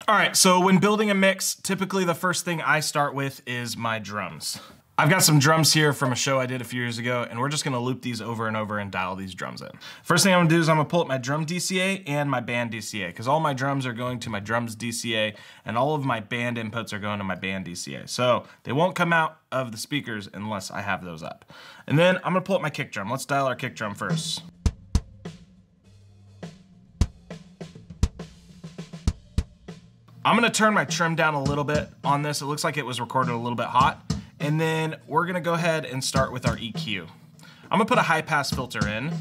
All right, so when building a mix, typically the first thing I start with is my drums. I've got some drums here from a show I did a few years ago, and we're just gonna loop these over and over and dial these drums in. First thing I'm gonna do is I'm gonna pull up my drum DCA and my band DCA, because all my drums are going to my drums DCA, and all of my band inputs are going to my band DCA. So they won't come out of the speakers unless I have those up. And then I'm gonna pull up my kick drum. Let's dial our kick drum first. I'm gonna turn my trim down a little bit on this. It looks like it was recorded a little bit hot. And then we're gonna go ahead and start with our EQ. I'm gonna put a high pass filter in.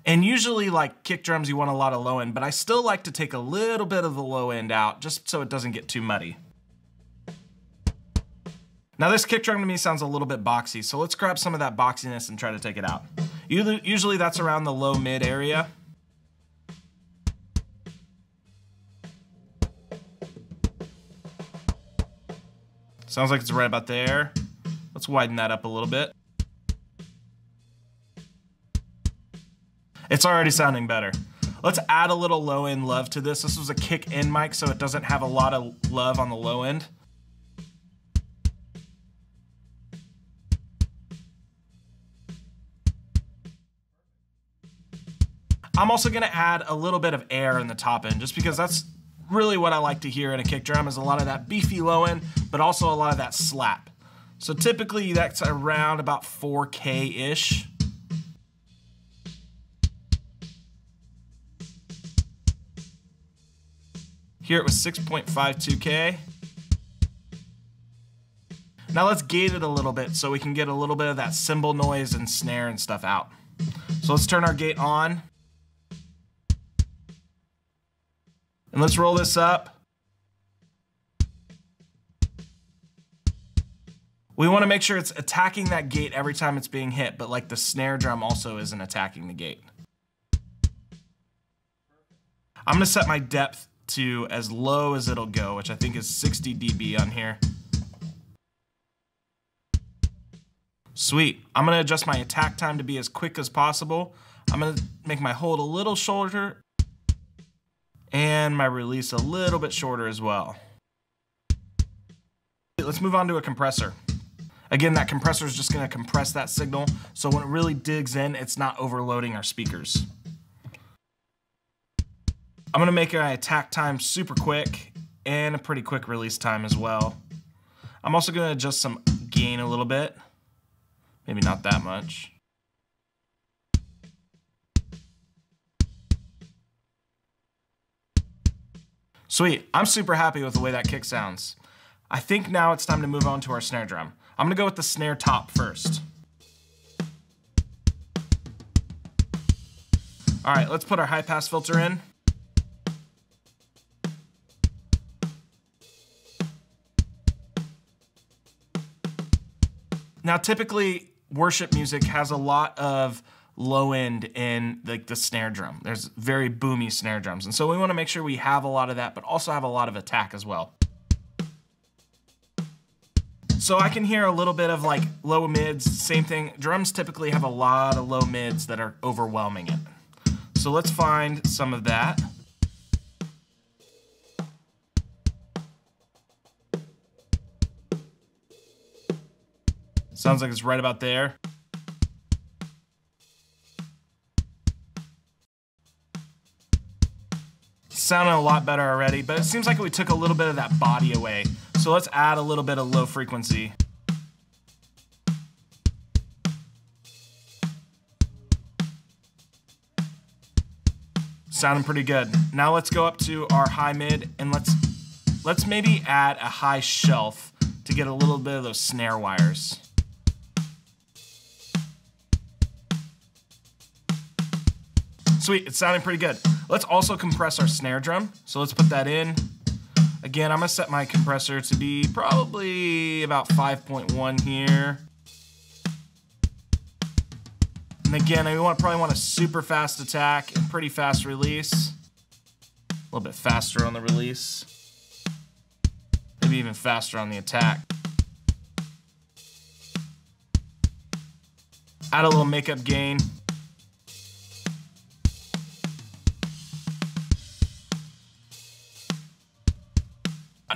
And usually like kick drums, you want a lot of low end, but I still like to take a little bit of the low end out just so it doesn't get too muddy. Now this kick drum to me sounds a little bit boxy, so let's grab some of that boxiness and try to take it out. Usually that's around the low mid area. Sounds like it's right about there. Let's widen that up a little bit. It's already sounding better. Let's add a little low end love to this. This was a kick in mic, so it doesn't have a lot of love on the low end. I'm also gonna add a little bit of air in the top end, just because that's really what I like to hear in a kick drum, is a lot of that beefy low end, but also a lot of that slap. So typically that's around about 4K-ish. Here it was 6.52K. Now let's gate it a little bit so we can get a little bit of that cymbal noise and snare and stuff out. So let's turn our gate on. And let's roll this up. We want to make sure it's attacking that gate every time it's being hit, but like the snare drum also isn't attacking the gate. I'm going to set my depth to as low as it'll go, which I think is 60 dB on here. Sweet. I'm going to adjust my attack time to be as quick as possible. I'm going to make my hold a little shorter and my release a little bit shorter as well. Let's move on to a compressor. Again, that compressor is just going to compress that signal, so when it really digs in, it's not overloading our speakers. I'm going to make my attack time super quick and a pretty quick release time as well. I'm also going to adjust some gain a little bit. Maybe not that much. Sweet, I'm super happy with the way that kick sounds. I think now it's time to move on to our snare drum. I'm gonna go with the snare top first. All right, let's put our high pass filter in. Now typically worship music has a lot of low end in the snare drum. There's very boomy snare drums. And so we want to make sure we have a lot of that, but also have a lot of attack as well. So I can hear a little bit of like low mids, same thing. Drums typically have a lot of low mids that are overwhelming it. So let's find some of that. Sounds like it's right about there. Sounding a lot better already, but it seems like we took a little bit of that body away. So let's add a little bit of low frequency. Sounding pretty good. Now let's go up to our high mid and let's maybe add a high shelf to get a little bit of those snare wires. Sweet, it's sounding pretty good. Let's also compress our snare drum. So let's put that in. Again, I'm gonna set my compressor to be probably about 5.1 here. And again, I probably want a super fast attack and pretty fast release. A little bit faster on the release. Maybe even faster on the attack. Add a little makeup gain.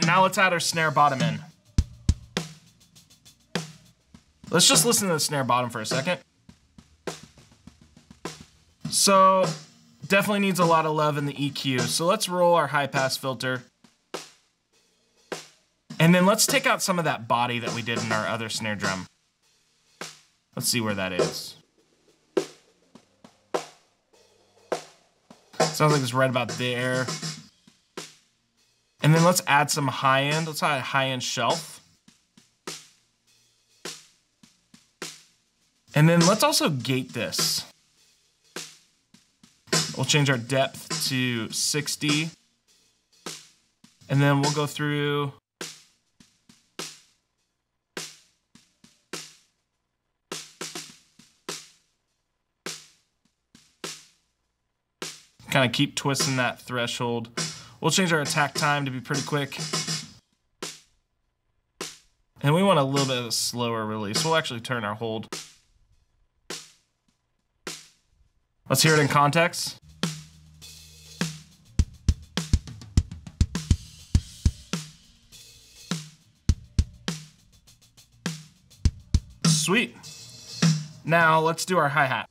Now let's add our snare bottom in. Let's just listen to the snare bottom for a second. So definitely needs a lot of love in the EQ. So let's roll our high pass filter. And then let's take out some of that body that we did in our other snare drum. Let's see where that is. Sounds like it's right about there. And then let's add some high end. Let's add a high end shelf. And then let's also gate this. We'll change our depth to 60. And then we'll go through. Kind of keep twisting that threshold. We'll change our attack time to be pretty quick. And we want a little bit of a slower release. We'll actually turn our hold. Let's hear it in context. Sweet. Now let's do our hi-hat.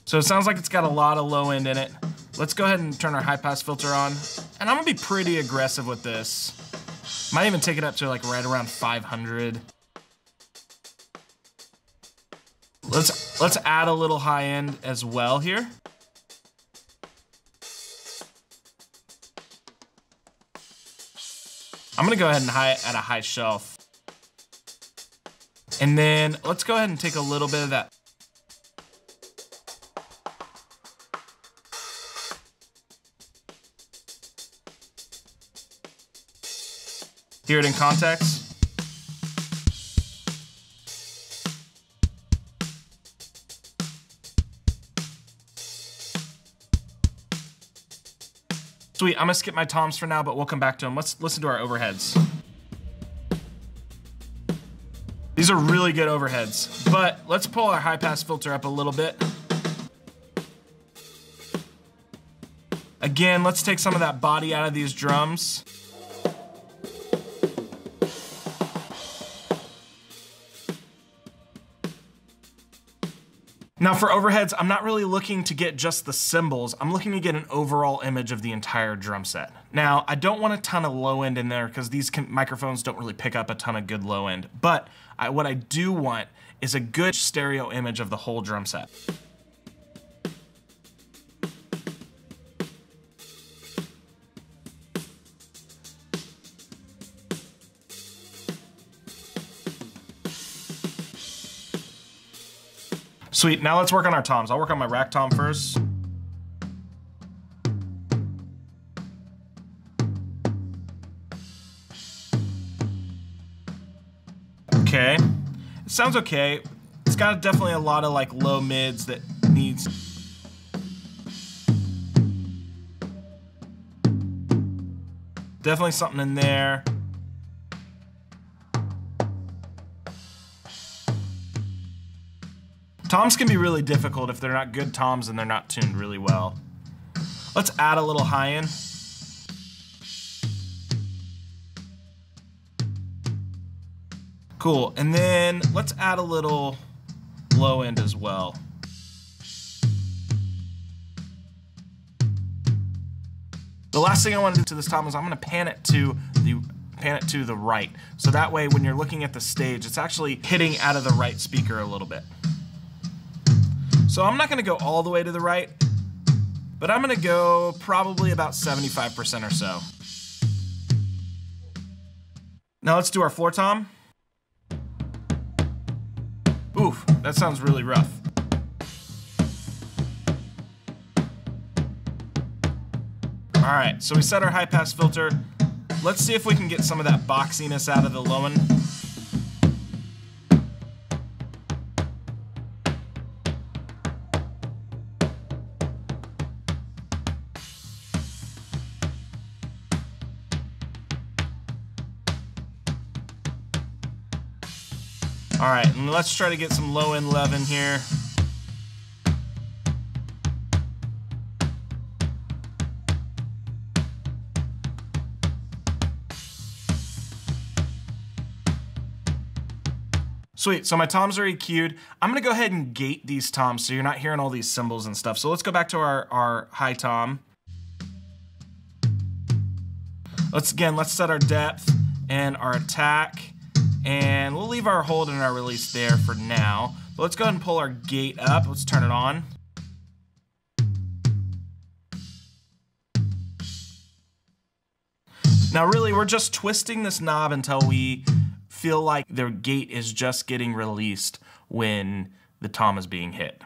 So it sounds like it's got a lot of low end in it. Let's go ahead and turn our high pass filter on. And I'm gonna be pretty aggressive with this. Might even take it up to like right around 500. Let's add a little high end as well here. I'm gonna go ahead and add a high shelf. And then let's go ahead and take a little bit of that. Hear it in context. Sweet, I'm gonna skip my toms for now, but we'll come back to them. Let's listen to our overheads. These are really good overheads, but let's pull our high pass filter up a little bit. Again, let's take some of that body out of these drums. Now for overheads, I'm not really looking to get just the cymbals. I'm looking to get an overall image of the entire drum set. Now, I don't want a ton of low end in there because these microphones don't really pick up a ton of good low end. But what I do want is a good stereo image of the whole drum set. Sweet, now let's work on our toms. I'll work on my rack tom first. Okay, it sounds okay. It's got definitely a lot of like low mids that needs. Definitely something in there. Toms can be really difficult if they're not good toms and they're not tuned really well. Let's add a little high end. Cool, and then let's add a little low end as well. The last thing I want to do to this tom is I'm going to pan it to the right. So that way when you're looking at the stage, it's actually hitting out of the right speaker a little bit. So I'm not gonna go all the way to the right, but I'm gonna go probably about 75% or so. Now let's do our floor tom. Oof, that sounds really rough. All right, so we set our high pass filter. Let's see if we can get some of that boxiness out of the low end. All right, and let's try to get some low end lev in here. Sweet, so my toms are EQ'd. I'm gonna go ahead and gate these toms so you're not hearing all these cymbals and stuff. So let's go back to our high tom. Let's set our depth and our attack, and we'll leave our hold and our release there for now. But let's go ahead and pull our gate up. Let's turn it on. Now really, we're just twisting this knob until we feel like their gate is just getting released when the tom is being hit.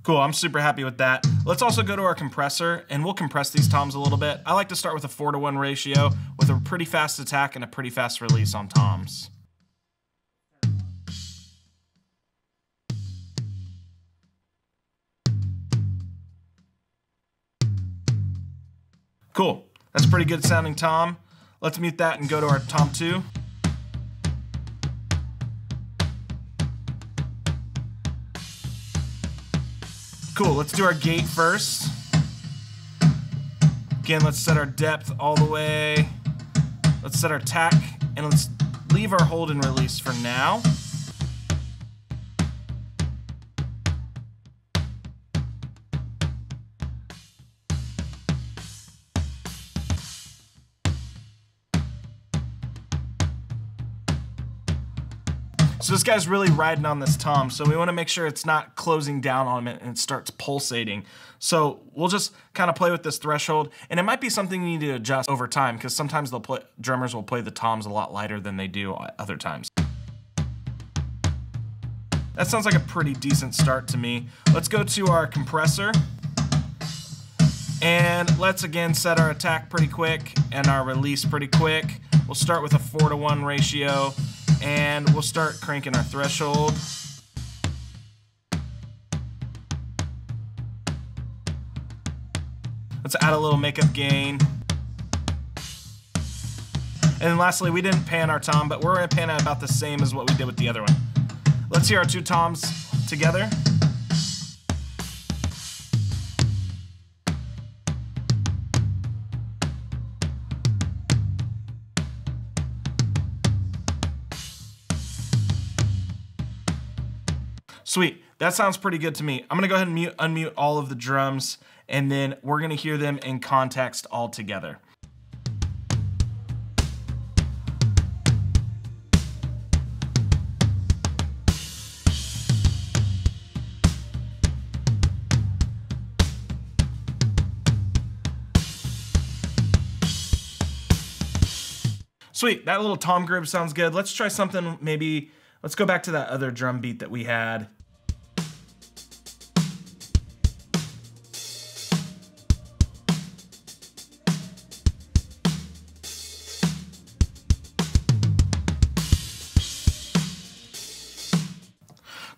Cool, I'm super happy with that. Let's also go to our compressor and we'll compress these toms a little bit. I like to start with a 4-to-1 ratio with a pretty fast attack and a pretty fast release on toms. Cool, that's a pretty good sounding tom. Let's mute that and go to our tom 2. Cool, let's do our gate first. Again, let's set our depth all the way. Let's set our attack, and let's leave our hold and release for now. So this guy's really riding on this tom, so we want to make sure it's not closing down on it and it starts pulsating. So we'll just kind of play with this threshold, and it might be something you need to adjust over time because sometimes drummers will play the toms a lot lighter than they do other times. That sounds like a pretty decent start to me. Let's go to our compressor, and let's again set our attack pretty quick and our release pretty quick. We'll start with a 4-to-1 ratio. And we'll start cranking our threshold. Let's add a little makeup gain. And then lastly, we didn't pan our tom, but we're gonna pan it about the same as what we did with the other one. Let's hear our 2 toms together. Sweet, that sounds pretty good to me. I'm gonna go ahead and unmute all of the drums, and then we're gonna hear them in context all together. Sweet, that little tom group sounds good. Let's try something maybe, let's go back to that other drum beat that we had.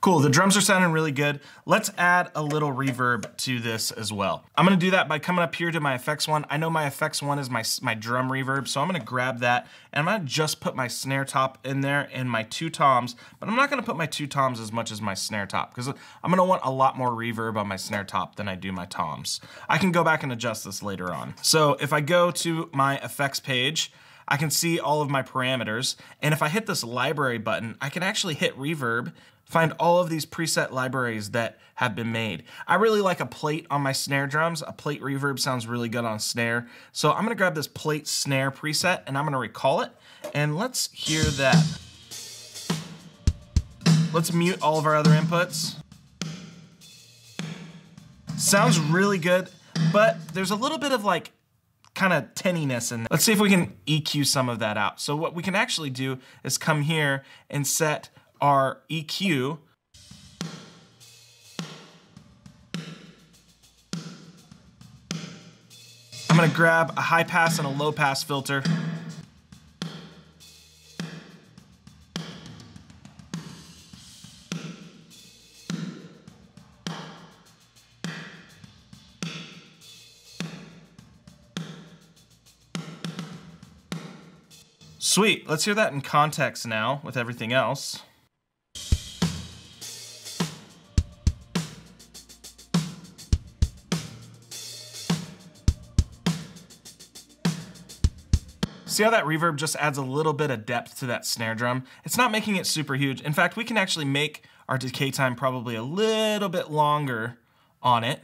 Cool, the drums are sounding really good. Let's add a little reverb to this as well. I'm gonna do that by coming up here to my effects one. I know my effects one is my drum reverb, so I'm gonna grab that and I'm gonna just put my snare top in there and my 2 toms, but I'm not gonna put my 2 toms as much as my snare top because I'm gonna want a lot more reverb on my snare top than I do my toms. I can go back and adjust this later on. So if I go to my effects page, I can see all of my parameters, and if I hit this library button, I can actually hit reverb, find all of these preset libraries that have been made. I really like a plate on my snare drums. A plate reverb sounds really good on snare. So I'm gonna grab this plate snare preset and I'm gonna recall it, and let's hear that. Let's mute all of our other inputs. Sounds really good, but there's a little bit of like kind of tinniness in there. Let's see if we can EQ some of that out. So what we can actually do is come here and set our EQ. I'm gonna grab a high pass and a low pass filter. Sweet, let's hear that in context now with everything else. See how that reverb just adds a little bit of depth to that snare drum? It's not making it super huge. In fact, we can actually make our decay time probably a little bit longer on it.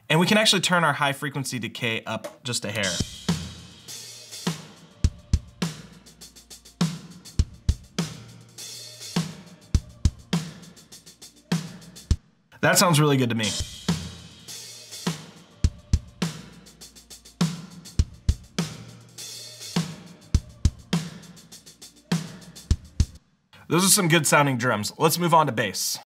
And we can actually turn our high frequency decay up just a hair. That sounds really good to me. Those are some good sounding drums. Let's move on to bass.